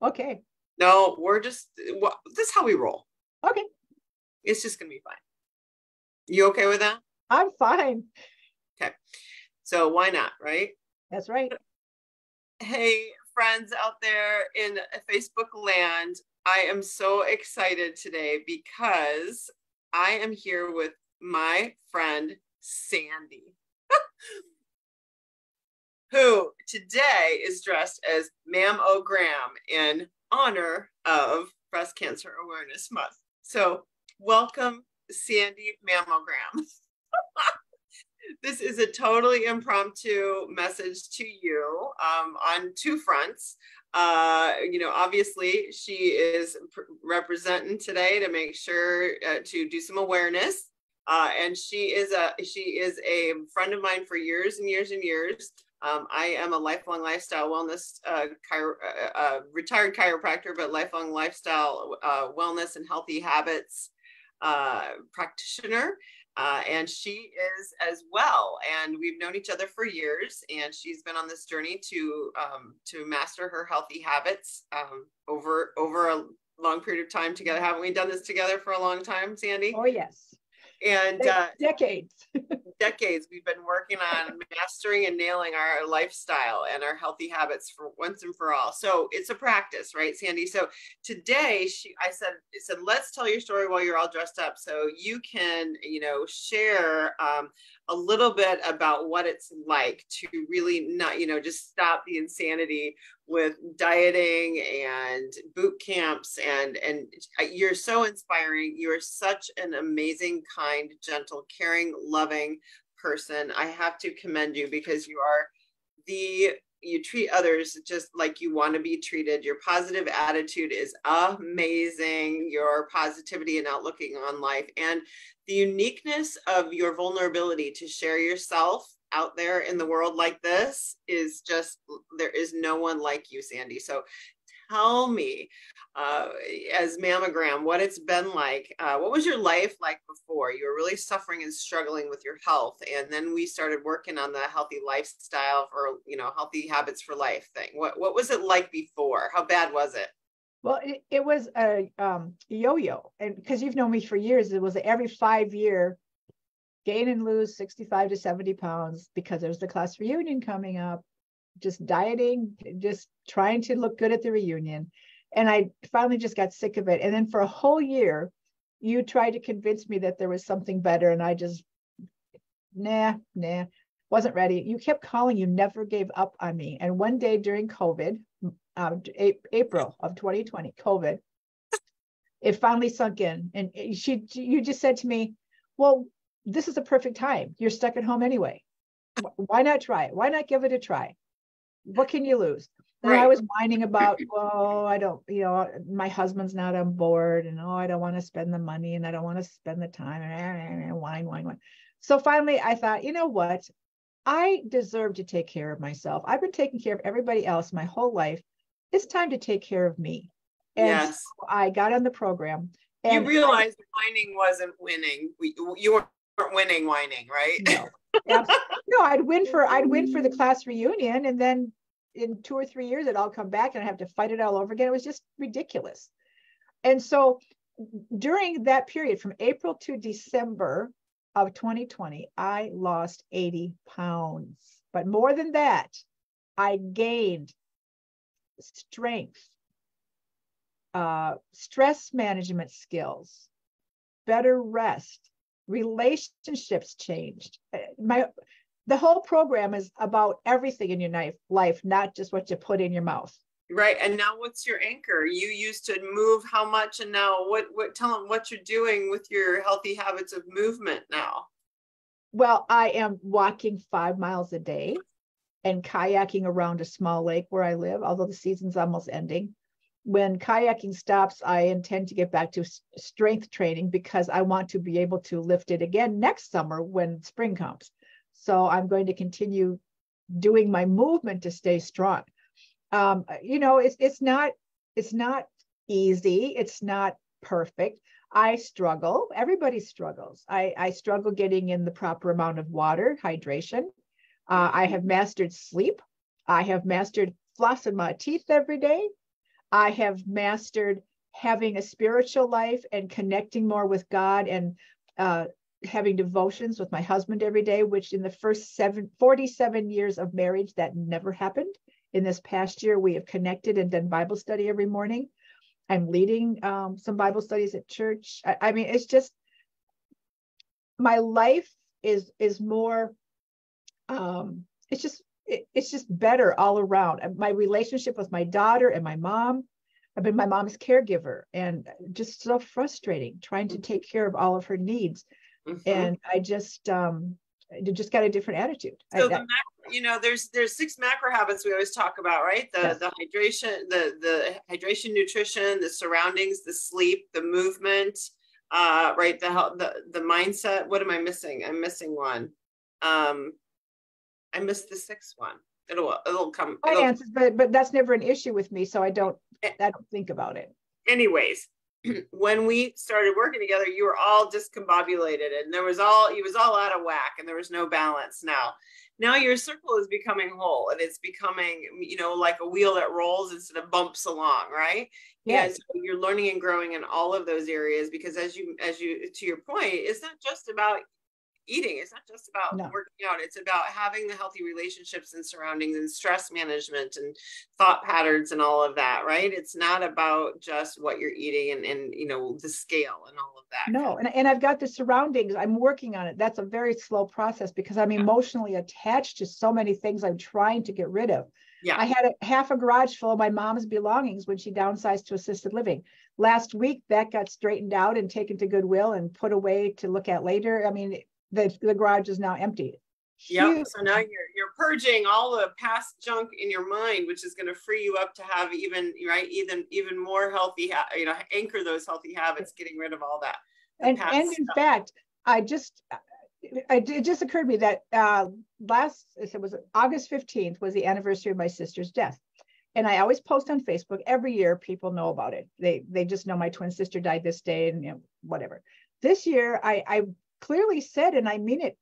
Okay. No, this is how we roll. Okay. It's just going to be fine. You okay with that? I'm fine. Okay. So why not, right? That's right. Hey, friends out there in Facebook land, I am so excited today because I am here with my friend Sandy, who today is dressed as Ma'am O'Graham in honor of Breast Cancer Awareness Month. So welcome, Sandy Ma'am O'Graham. This is a totally impromptu message to you on two fronts. Obviously she is representing today to make sure to do some awareness. And she is a friend of mine for years and years and years. I am a lifelong lifestyle wellness, retired chiropractor, but lifelong lifestyle wellness and healthy habits practitioner. And she is as well. And we've known each other for years, and she's been on this journey to master her healthy habits over a long period of time together. Haven't we done this together for a long time, Sandy? Oh, yes. And decades. Decades we've been working on mastering and nailing our lifestyle and our healthy habits for once and for all. So it's a practice, right, Sandy? So today I said let's tell your story while you're all dressed up, so you can share a little bit about what it's like to really not just stop the insanity with dieting and boot camps, and you're so inspiring. You're such an amazing, kind, gentle, caring, loving person. I have to commend you because you treat others just like you want to be treated. Your positive attitude is amazing. Your positivity and outlooking on life, and the uniqueness of your vulnerability to share yourself out there in the world like this is just, there is no one like you, Sandy. So tell me, as mammogram, what it's been like. What was your life like before? You were really suffering and struggling with your health, and then we started working on the healthy lifestyle for healthy habits for life thing. What was it like before? How bad was it? Well, it was a yo-yo, and because you've known me for years, it was every 5-year gain and lose 65 to 70 pounds because there's the class reunion coming up. Just dieting, just trying to look good at the reunion. And I finally just got sick of it. And then for a whole year, you tried to convince me that there was something better. And I just, nah, wasn't ready. You kept calling, you never gave up on me. And one day during COVID, April of 2020, COVID, it finally sunk in. And you just said to me, well, this is a perfect time. You're stuck at home anyway. Why not try it? Why not give it a try? What can you lose? And right. I was whining about, well, I don't, my husband's not on board, and I don't want to spend the money, and I don't want to spend the time, and whine. So finally I thought, you know what? I deserve to take care of myself. I've been taking care of everybody else my whole life. It's time to take care of me. And yes. So I got on the program. And you realized whining wasn't winning. You weren't winning whining, right? No. No, I'd win for the class reunion, and then in 2 or 3 years it'd all come back and I'd have to fight it all over again. It was just ridiculous. And so during that period from April to December of 2020, I lost 80 pounds. But more than that, I gained strength, stress management skills, better rest, relationships changed. The whole program is about everything in your life, not just what you put in your mouth. Right. And now what's your anchor? You used to move how much, and now tell them what you're doing with your healthy habits of movement now. Well, I am walking 5 miles a day and kayaking around a small lake where I live, although the season's almost ending. When kayaking stops, I intend to get back to strength training because I want to be able to lift it again next summer when spring comes. So I'm going to continue doing my movement to stay strong. It's not easy. It's not perfect. I struggle. Everybody struggles. I struggle getting in the proper amount of water, hydration. I have mastered sleep. I have mastered flossing my teeth every day. I have mastered having a spiritual life and connecting more with God, and having devotions with my husband every day, which in the first 47 years of marriage, that never happened. In this past year, we have connected and done Bible study every morning. I'm leading some Bible studies at church. I mean, it's just, my life is more, it's just better all around. My relationship with my daughter and my mom, I've been my mom's caregiver, and just so frustrating trying to take care of all of her needs. And I just got a different attitude. So there's 6 macro habits we always talk about, right? The hydration, nutrition, the surroundings, the sleep, the movement, right? The mindset. What am I missing? I'm missing one. I missed the 6th one. It'll come. Finances, but that's never an issue with me, so I don't think about it. Anyways, when we started working together, you were all discombobulated, and it was all out of whack, and there was no balance. Now your circle is becoming whole, and it's becoming, like a wheel that rolls instead of bumps along, right? Yes. Yeah, so you're learning and growing in all of those areas, because as you to your point, it's not just about eating. It's not just about working out. It's about having the healthy relationships and surroundings and stress management and thought patterns and all of that, right? It's not about just what you're eating and the scale and all of that. No, and I've got the surroundings. I'm working on it. That's a very slow process, because I'm emotionally attached to so many things I'm trying to get rid of. Yeah. I had half a garage full of my mom's belongings when she downsized to assisted living. Last week, that got straightened out and taken to Goodwill and put away to look at later. I mean, the garage is now empty. Yeah. So now you're purging all the past junk in your mind, which is going to free you up to have even more healthy, anchor those healthy habits, getting rid of all that. And in fact, it just occurred to me that it was August 15th was the anniversary of my sister's death. And I always post on Facebook every year. People know about it. They just know my twin sister died this day, and whatever. This year, I clearly said, and I mean it,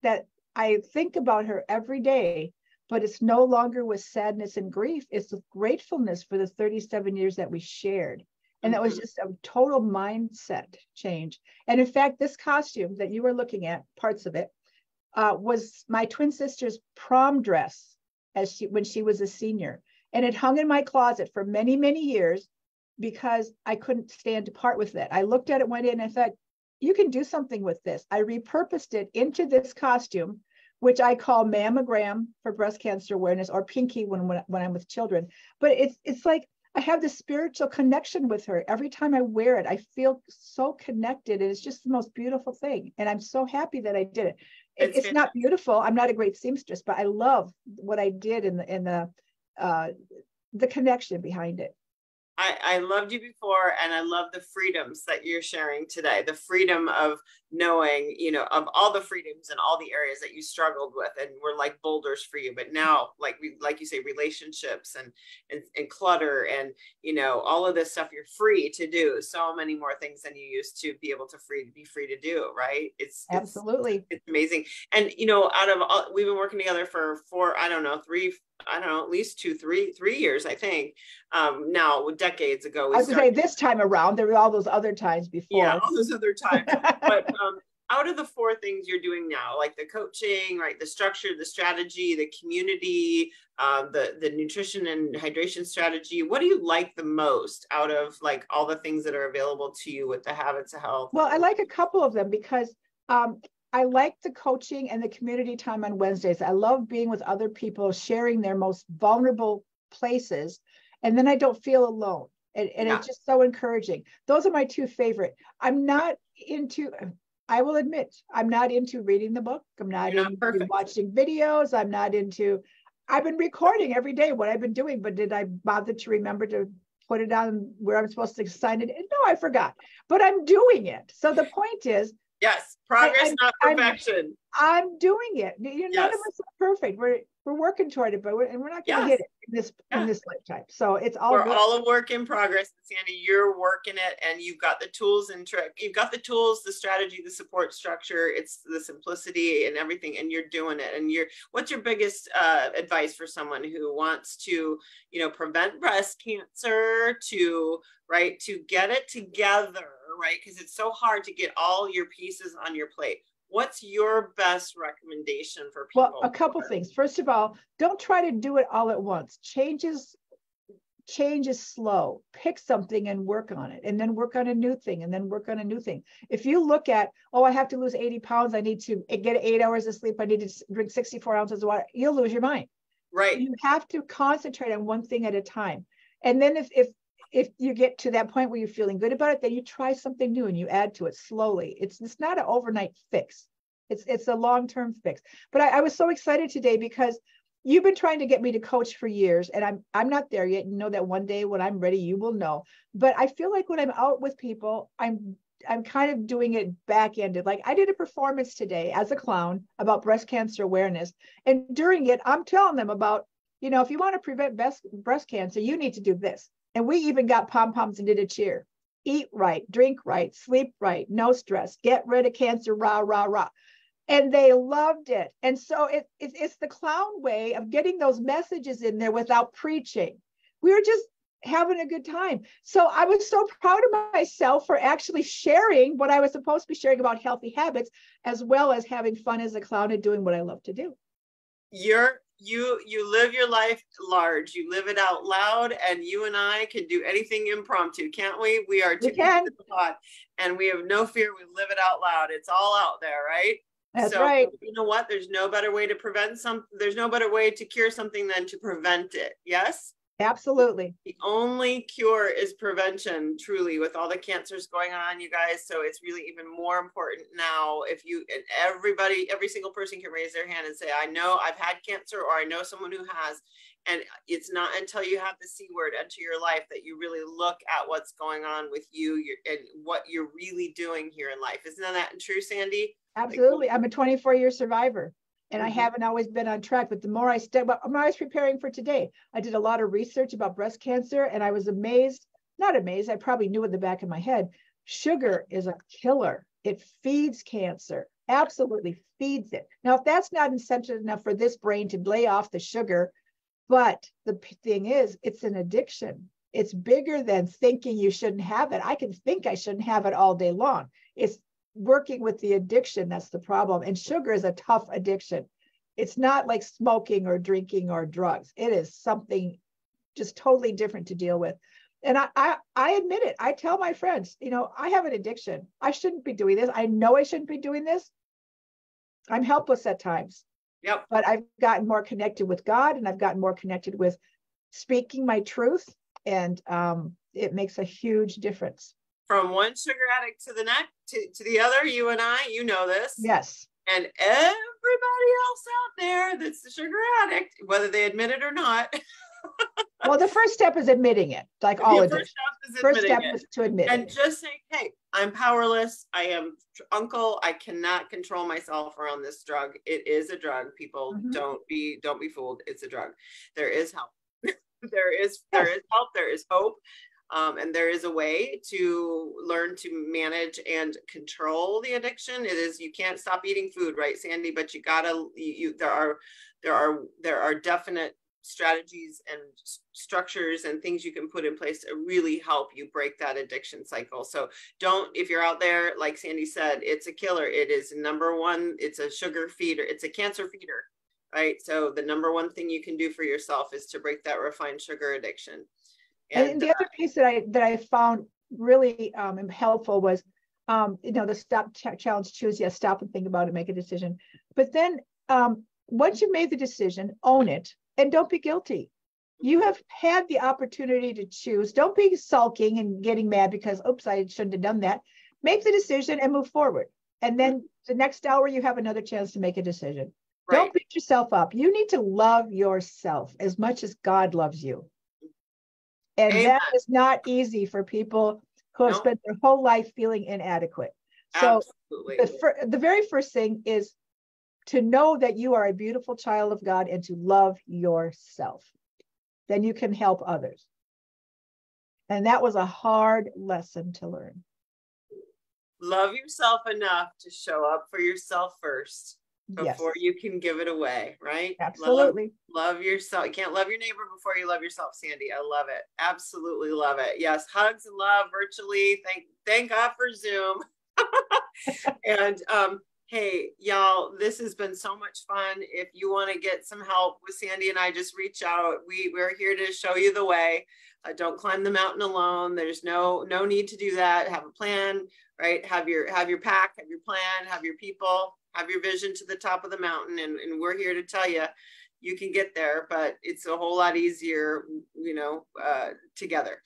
that I think about her every day, but it's no longer with sadness and grief. It's with gratefulness for the 37 years that we shared. And that was just a total mindset change. And in fact, this costume that you were looking at, parts of it, was my twin sister's prom dress when she was a senior. And it hung in my closet for many, many years because I couldn't stand to part with it. I looked at it one day and I thought, you can do something with this. I repurposed it into this costume, which I call mammogram for breast cancer awareness, or Pinky when I'm with children. But it's like I have this spiritual connection with her. Every time I wear it, I feel so connected, and it's just the most beautiful thing. And I'm so happy that I did it. It's not beautiful. I'm not a great seamstress, but I love what I did in the connection behind it. I loved you before, and I love the freedoms that you're sharing today. The freedom of knowing, of all the freedoms and all the areas that you struggled with, and were like boulders for you. But now, like you say, relationships and clutter and all of this stuff, you're free to do so many more things than you used to be able to be free to do. Right? Absolutely. It's amazing. And we've been working together for at least 3 years, I think. Now, decades ago, I was going to say this time around, there were all those other times before. Yeah, all those other times. But out of the 4 things you're doing now, like the coaching, right, the structure, the strategy, the community, the nutrition and hydration strategy, what do you like the most out of like all the things that are available to you with the Habits of Health? Well, I like a couple of them because I like the coaching and the community time on Wednesdays. I love being with other people, sharing their most vulnerable places. And then I don't feel alone. And it's just so encouraging. Those are my 2 favorite. I will admit, I'm not into reading the book. I'm not into watching videos. I've been recording every day what I've been doing, but did I bother to remember to put it on where I'm supposed to sign it? No, I forgot, but I'm doing it. So the point is, yes, progress, not perfection. I'm doing it. None of us are perfect. we're working toward it, but we're not going to Yes. hit it in Yeah. this lifetime. So it's all We're good. all a work in progress. Sandy, you're working it, and you've got the tools and trick. You've got the tools, the strategy, the support structure. It's the simplicity and everything, and you're doing it. And what's your biggest advice for someone who wants to, prevent breast cancer, to get it together, right? Because it's so hard to get all your pieces on your plate. What's your best recommendation for people? Well, a couple things. First of all, don't try to do it all at once. Change is slow. Pick something and work on it, and then work on a new thing, and then work on a new thing. If you look at, I have to lose 80 pounds, I need to get 8 hours of sleep, I need to drink 64 ounces of water, you'll lose your mind. Right. You have to concentrate on one thing at a time. And then if you get to that point where you're feeling good about it, then you try something new and you add to it slowly. It's not an overnight fix. It's a long-term fix. But I was so excited today because you've been trying to get me to coach for years, and I'm not there yet. You know that one day when I'm ready, you will know. But I feel like when I'm out with people, I'm kind of doing it back-ended. Like I did a performance today as a clown about breast cancer awareness. And during it, I'm telling them about, if you want to prevent breast cancer, you need to do this. And we even got pom-poms and did a cheer. Eat right, drink right, sleep right, no stress, get rid of cancer, rah, rah, rah. And they loved it. And so it's the clown way of getting those messages in there without preaching. We were just having a good time. So I was so proud of myself for actually sharing what I was supposed to be sharing about healthy habits, as well as having fun as a clown and doing what I love to do. You live your life large. You live it out loud, and you and I can do anything impromptu, can't we? We are two people in the pod, and we have no fear. We live it out loud. It's all out there, right? That's right. You know what? There's no better way to there's no better way to cure something than to prevent it. Yes? Absolutely. The only cure is prevention, truly, with all the cancers going on, you guys. So it's really even more important now. And every single person can raise their hand and say, I know I've had cancer, or I know someone who has. And it's not until you have the C word enter your life that you really look at what's going on with you and what you're really doing here in life. Isn't that true, Sandy? Absolutely. I'm a 24-year survivor. And I haven't always been on track, but the more I was preparing for today, I did a lot of research about breast cancer, and I was not amazed, I probably knew in the back of my head, sugar is a killer. It feeds cancer, absolutely feeds it. Now, if that's not incentive enough for this brain to lay off the sugar, but the thing is, it's an addiction. It's bigger than thinking you shouldn't have it. I can think I shouldn't have it all day long. It's working with the addiction that's the problem. And sugar is a tough addiction. It's not like smoking or drinking or drugs. It is something just totally different to deal with. And I admit it. I tell my friends, I have an addiction. I shouldn't be doing this. I know I shouldn't be doing this. I'm helpless at times. Yep. But I've gotten more connected with God, and I've gotten more connected with speaking my truth. And it makes a huge difference. From one sugar addict to the next, to the other, you and I, you know this. Yes. And everybody else out there that's the sugar addict, whether they admit it or not. Well, the first step is admitting it, like all of it. First step is to admit it. And just say, hey, I'm powerless. I am uncle. I cannot control myself around this drug. It is a drug. People, don't be fooled. It's a drug. There is help. There is help. There is hope. And there is a way to learn to manage and control the addiction. You can't stop eating food, right, Sandy? But there are definite strategies and structures and things you can put in place to really help you break that addiction cycle. So if you're out there, like Sandy said, it's a killer. It is number one. It's a sugar feeder. It's a cancer feeder, right? So the number one thing you can do for yourself is to break that refined sugar addiction. And the other piece that I found really helpful was, the stop challenge, choose, yes, stop and think about it, make a decision. But then once you've made the decision, own it, and don't be guilty. You have had the opportunity to choose. Don't be sulking and getting mad because, oops, I shouldn't have done that. Make the decision and move forward. And then the next hour, you have another chance to make a decision. Right. Don't beat yourself up. You need to love yourself as much as God loves you. And Amen. That is not easy for people who have spent their whole life feeling inadequate. So the very first thing is to know that you are a beautiful child of God and to love yourself. Then you can help others. And that was a hard lesson to learn. Love yourself enough to show up for yourself first before Yes. you can give it away, right? Absolutely. Love yourself. You can't love your neighbor before you love yourself, Sandy. I love it. Absolutely love it. Yes, hugs and love virtually. Thank God for Zoom. And hey, y'all, this has been so much fun. If you want to get some help with Sandy and I, just reach out. We're here to show you the way. Don't climb the mountain alone. There's no need to do that. Have a plan, right? Have your pack, have your plan, have your people, have your vision to the top of the mountain. And we're here to tell you, you can get there, but it's a whole lot easier, together.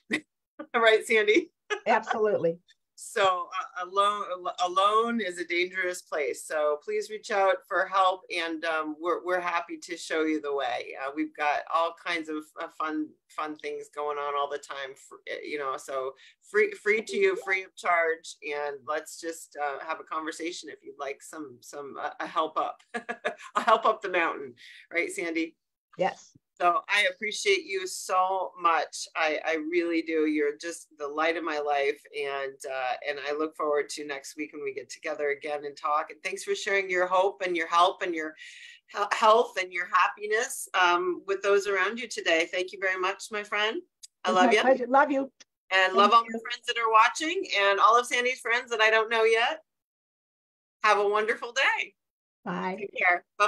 Right, Sandy? Absolutely. So alone is a dangerous place. So please reach out for help, and we're happy to show you the way. We've got all kinds of fun things going on all the time. So free to you, free of charge. And let's just have a conversation if you'd like some a help up, a help up the mountain, right, Sandy? Yes. So I appreciate you so much. I really do. You're just the light of my life. And I look forward to next week when we get together again and talk. And thanks for sharing your hope and your help and your health and your happiness with those around you today. Thank you very much, my friend. I love you. Pleasure. Love you. And love all my friends that are watching and all of Sandy's friends that I don't know yet. Have a wonderful day. Bye. Take care. Bye.